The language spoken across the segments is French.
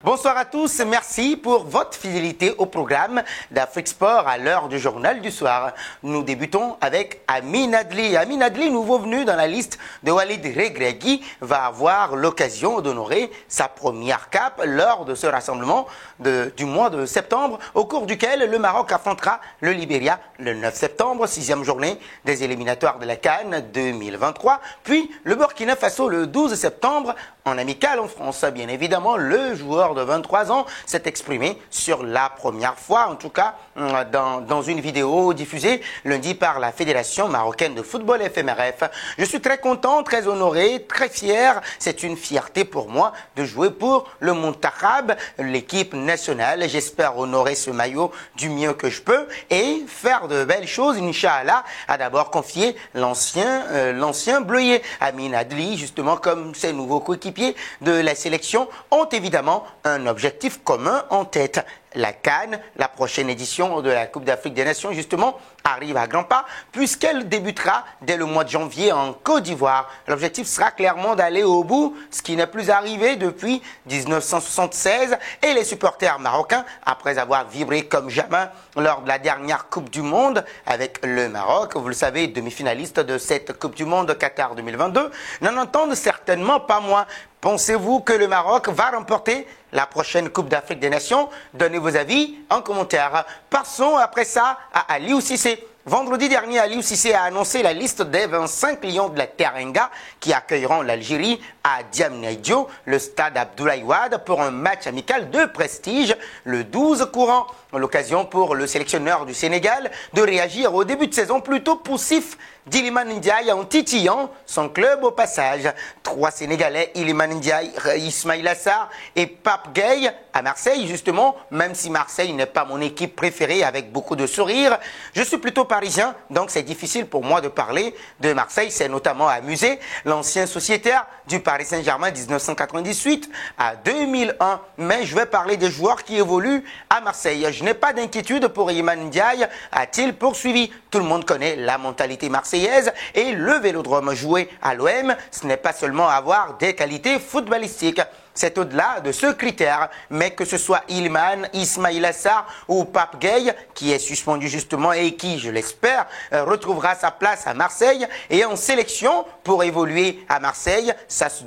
Bonsoir à tous, merci pour votre fidélité au programme d'Afrique Sport à l'heure du journal du soir. Nous débutons avec Amin Adli. Amin Adli, nouveau venu dans la liste de Walid Regragui, va avoir l'occasion d'honorer sa première cape lors de ce rassemblement du mois de septembre, au cours duquel le Maroc affrontera le Libéria le 9 septembre, 6e journée des éliminatoires de la CAN 2023, puis le Burkina Faso le 12 septembre en amical en France. Bien évidemment, le joueur de 23 ans s'est exprimé sur la première fois, en tout cas dans une vidéo diffusée lundi par la Fédération marocaine de football FMRF. Je suis très content, très honoré, très fier. C'est une fierté pour moi de jouer pour le Montakhab, l'équipe nationale. J'espère honorer ce maillot du mieux que je peux et faire de belles choses, Inch'Allah, a d'abord confié l'ancien bleuier Amin Adli, justement comme ses nouveaux coéquipiers de la sélection ont évidemment un objectif commun en tête. La CAN, la prochaine édition de la Coupe d'Afrique des Nations, justement, arrive à grands pas puisqu'elle débutera dès le mois de janvier en Côte d'Ivoire. L'objectif sera clairement d'aller au bout, ce qui n'est plus arrivé depuis 1976 et les supporters marocains, après avoir vibré comme jamais lors de la dernière Coupe du Monde avec le Maroc, vous le savez, demi-finaliste de cette Coupe du Monde Qatar 2022, n'en entendent certainement pas moins. Pensez-vous que le Maroc va remporter la prochaine Coupe d'Afrique des Nations? Donnez vos avis en commentaire. Passons après ça à Aliou Cissé. Vendredi dernier, Aliou Cissé a annoncé la liste des 25 lions de la Teranga qui accueilleront l'Algérie à Diamniadio, le stade Abdoulaye Wade, pour un match amical de prestige le 12 courant. L'occasion pour le sélectionneur du Sénégal de réagir au début de saison plutôt poussif d'Iliman Ndiaye en titillant son club au passage. 3 Sénégalais, Iliman Ndiaye, Ismaïla Sarr et Pape Gueye à Marseille, justement, même si Marseille n'est pas mon équipe préférée avec beaucoup de sourires. Je suis plutôt parisien, donc c'est difficile pour moi de parler de Marseille. C'est notamment amusé l'ancien sociétaire du Paris Saint-Germain 1998 à 2001. Mais je vais parler des joueurs qui évoluent à Marseille. Je n'ai pas d'inquiétude pour Iliman Ndiaye, a-t-il poursuivi. Tout le monde connaît la mentalité marseillaise et le Vélodrome. Jouer à l'OM, ce n'est pas seulement avoir des qualités footballistiques. C'est au-delà de ce critère, mais que ce soit Iliman, Ismaïla Sarr ou Pape Gueye, qui est suspendu justement et qui, je l'espère, retrouvera sa place à Marseille et en sélection pour évoluer à Marseille, ça se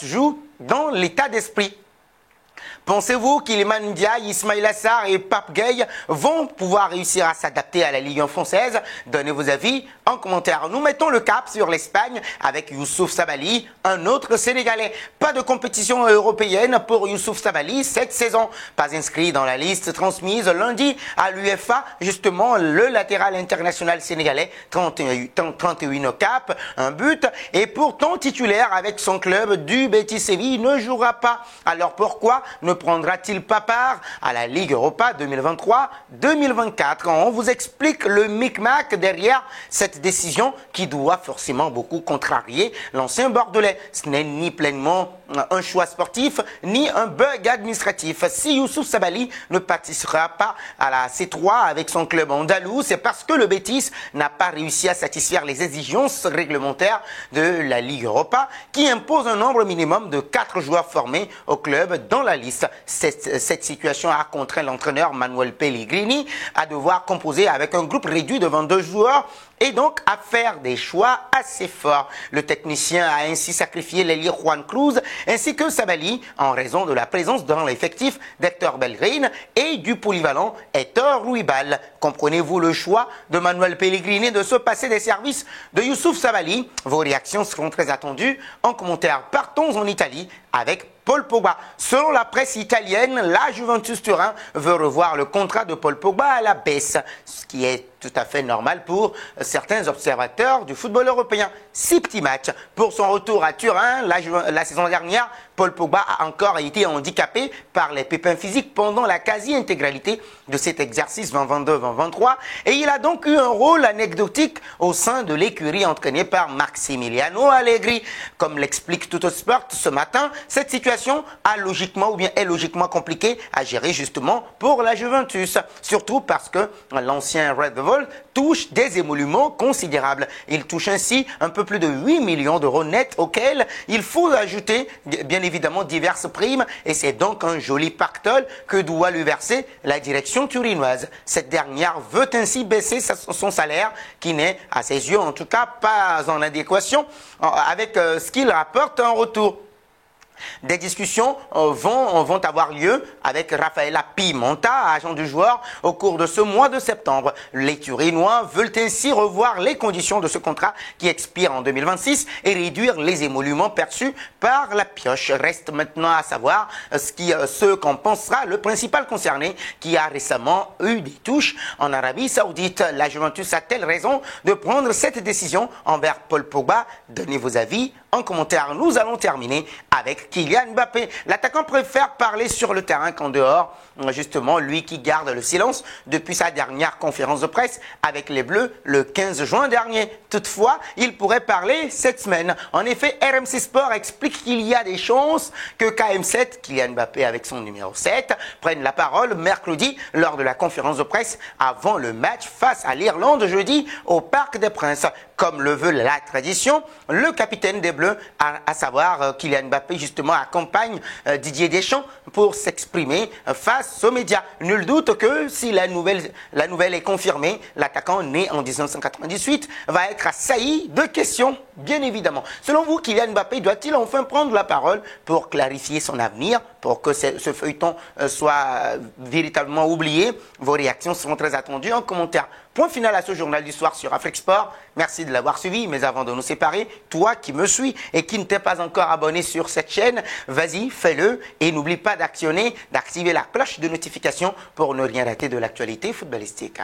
joue dans l'état d'esprit. Pensez-vous qu'Iliman Ndiaye, Ismaïla Sarr et Pape Gueye vont pouvoir réussir à s'adapter à la Ligue 1 française? Donnez vos avis en commentaire. Nous mettons le cap sur l'Espagne avec Youssouf Sabaly, un autre Sénégalais. Pas de compétition européenne pour Youssouf Sabaly cette saison. Pas inscrit dans la liste transmise lundi à l'UEFA. Justement, le latéral international sénégalais, 31 caps, un but, et pourtant titulaire avec son club du Betis Séville, ne jouera pas. Alors pourquoi ne prendra-t-il pas part à la Ligue Europa 2023-2024? On vous explique le micmac derrière cette décision qui doit forcément beaucoup contrarier l'ancien Bordelais. Ce n'est ni pleinement un choix sportif, ni un bug administratif. Si Youssouf Sabaly ne participera pas à la C3 avec son club andalou, c'est parce que le Betis n'a pas réussi à satisfaire les exigences réglementaires de la Ligue Europa qui impose un nombre minimum de 4 joueurs formés au club dans la liste. Cette situation a contraint l'entraîneur Manuel Pellegrini à devoir composer avec un groupe réduit de 22 joueurs et donc à faire des choix assez forts. Le technicien a ainsi sacrifié l'ailier Juan Cruz ainsi que Sabaly en raison de la présence dans l'effectif d'Hector Bellerin et du polyvalent Héctor Ruibal. Comprenez-vous le choix de Manuel Pellegrini de se passer des services de Youssouf Sabaly? Vos réactions seront très attendues en commentaire. Partons en Italie avec Paul Pogba. Selon la presse italienne, la Juventus Turin veut revoir le contrat de Paul Pogba à la baisse, ce qui est tout à fait normal pour certains observateurs du football européen. 6 petits matchs pour son retour à Turin. La saison dernière, Paul Pogba a encore été handicapé par les pépins physiques pendant la quasi-intégralité de cet exercice 2022-2023 et il a donc eu un rôle anecdotique au sein de l'écurie entraînée par Massimiliano Allegri. Comme l'explique Tuttosport ce matin, cette situation est logiquement compliquée à gérer justement pour la Juventus, surtout parce que l'ancien Red Devil parole touche des émoluments considérables. Il touche ainsi un peu plus de 8 millions d'euros nets auxquels il faut ajouter bien évidemment diverses primes et c'est donc un joli pactole que doit lui verser la direction turinoise. Cette dernière veut ainsi baisser son salaire qui n'est à ses yeux en tout cas pas en adéquation avec ce qu'il rapporte en retour. Des discussions vont avoir lieu avec Rafaela Pimenta, agent du joueur, au cours de ce mois de septembre. Les Turinois veulent ainsi revoir les conditions de ce contrat qui expire en 2026 et réduire les émoluments perçus par la pioche. Reste maintenant à savoir ce qu'en pensera le principal concerné qui a récemment eu des touches en Arabie Saoudite. La Juventus a-t-elle raison de prendre cette décision envers Paul Pogba? Donnez vos avis en commentaire. Nous allons terminer avec Kylian Mbappé. L'attaquant préfère parler sur le terrain qu'en dehors. Justement, lui qui garde le silence depuis sa dernière conférence de presse avec les Bleus le 15 juin dernier. Toutefois, il pourrait parler cette semaine. En effet, RMC Sport explique qu'il y a des chances que KM7, Kylian Mbappé avec son numéro 7, prenne la parole mercredi lors de la conférence de presse avant le match face à l'Irlande jeudi au Parc des Princes. Comme le veut la tradition, le capitaine des Bleus, à savoir Kylian Mbappé, justement accompagne Didier Deschamps pour s'exprimer face aux médias. Nul doute que si la nouvelle est confirmée, l'attaquant né en 1998 va être assailli de questions, bien évidemment. Selon vous, Kylian Mbappé doit-il enfin prendre la parole pour clarifier son avenir, pour que ce feuilleton soit véritablement oublié? Vos réactions seront très attendues en commentaire. Point final à ce journal du soir sur Afrique Sport. Merci de l'avoir suivi, mais avant de nous séparer, toi qui me suis et qui ne t'es pas encore abonné sur cette chaîne, vas-y, fais-le et n'oublie pas d'activer la cloche de notification pour ne rien rater de l'actualité footballistique.